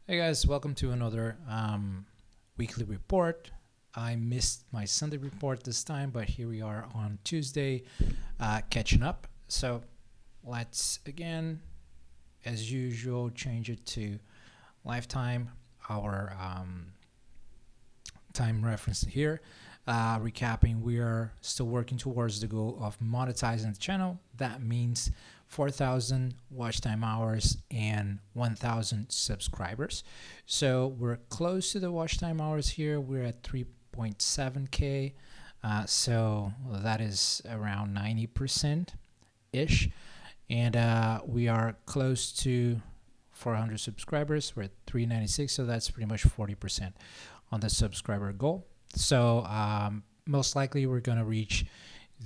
Hey guys, welcome to another weekly report. I missed my Sunday report this time, but here we are on Tuesday catching up. So let's again, as usual, change it to lifetime, our time reference here. Recapping, we are still working towards the goal of monetizing the channel. That means 4,000 watch time hours and 1,000 subscribers. So we're close to the watch time hours here. We're at 3.7K. So that is around 90% ish. And we are close to 400 subscribers. We're at 396, so that's pretty much 40% on the subscriber goal. So most likely we're going to reach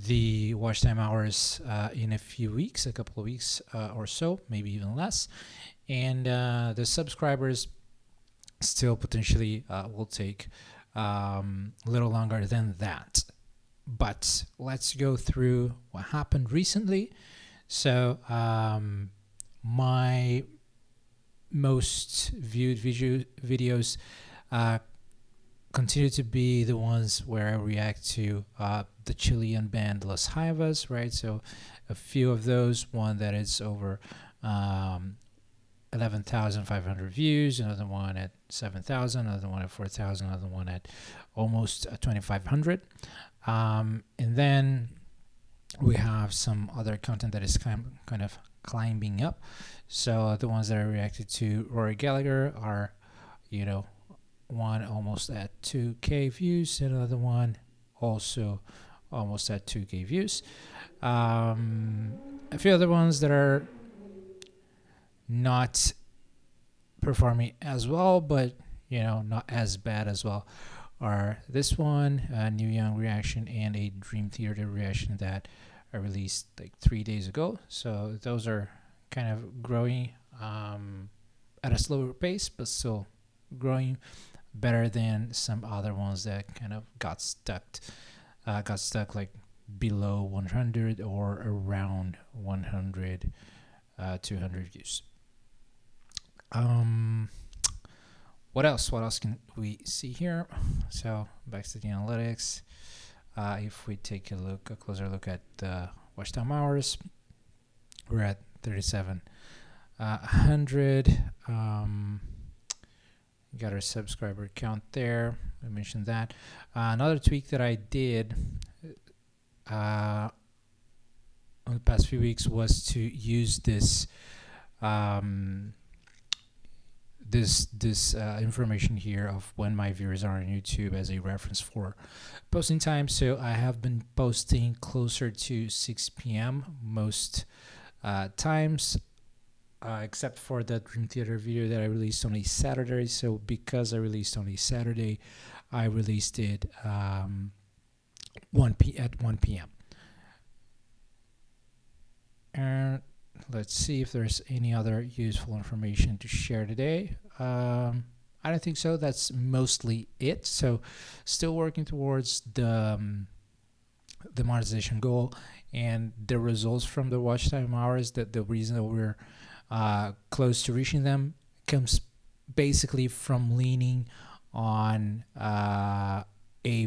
the watch time hours in a few weeks, a couple of weeks or so, maybe even less. And the subscribers still potentially will take a little longer than that. But let's go through what happened recently. So my most viewed videos continue to be the ones where I react to the Chilean band Los Jaivas, right? So a few of those, one that is over 11,500 views, another one at 7,000, another one at 4,000, another one at almost 2,500. And then we have some other content that is kind of climbing up. So the ones that I reacted to Rory Gallagher are, one almost at 2K views, and another one also almost at 2K views. A few other ones that are not performing as well, but not as bad as well, are this one, a New Young reaction, and a Dream Theater reaction that I released like 3 days ago. So those are kind of growing at a slower pace, but still growing better than some other ones that kind of got stuck like below 100 or around 100 200 views. What else can we see here? So back to the analytics. If we take a closer look at the watch time hours, we're at 3,700. Got our subscriber count there. I mentioned that. Another tweak that I did on the past few weeks was to use this information here of when my viewers are on YouTube as a reference for posting time. So I have been posting closer to 6 p.m. most times. Except for the Dream Theater video that I released on a Saturday. So because I released on a Saturday, I released it at 1 p.m. And let's see if there's any other useful information to share today. I don't think so. That's mostly it. So still working towards the monetization goal, and the results from the watch time hours, that the reason that we're close to reaching them comes basically from leaning on a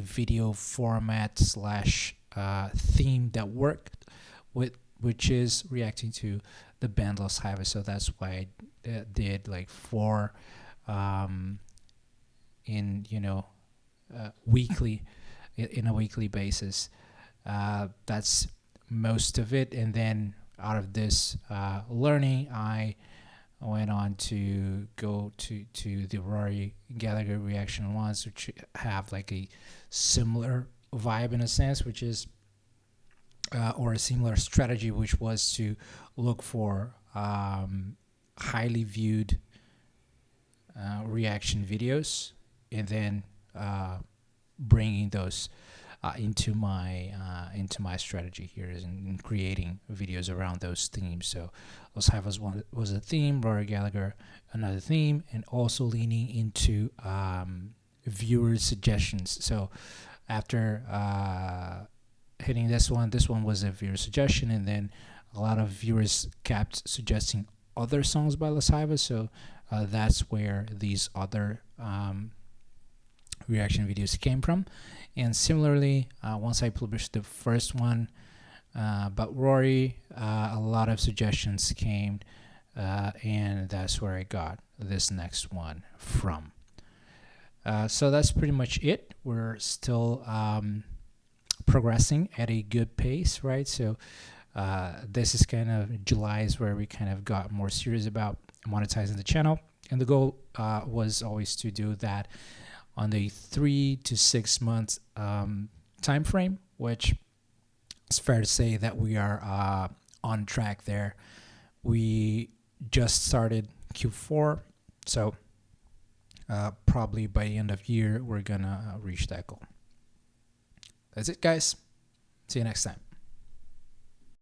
video format slash theme that worked with, which is reacting to the band Los Jaivas. So that's why I did like 4 in weekly, in a weekly basis. That's most of it. And then out of this learning, I went on to go to the Rory Gallagher reaction ones, which have like a similar vibe in a sense, which is or a similar strategy, which was to look for highly viewed reaction videos, and then bringing those into my strategy here is in creating videos around those themes. So Los Jaivas was a theme, Rory Gallagher another theme, and also leaning into viewer suggestions. So after hitting this one was a viewer suggestion, and then a lot of viewers kept suggesting other songs by Los Jaivas. So That's where these other reaction videos came from. And similarly, once I published the first one about Rory, a lot of suggestions came, and that's where I got this next one from. So that's pretty much it. We're still progressing at a good pace, right? So this is kind of July is where we kind of got more serious about monetizing the channel, and the goal was always to do that on the 3 to 6 months time frame, which it's fair to say that we are on track there. We just started Q4, so probably by the end of year we're gonna reach that goal. That's it, guys. See you next time.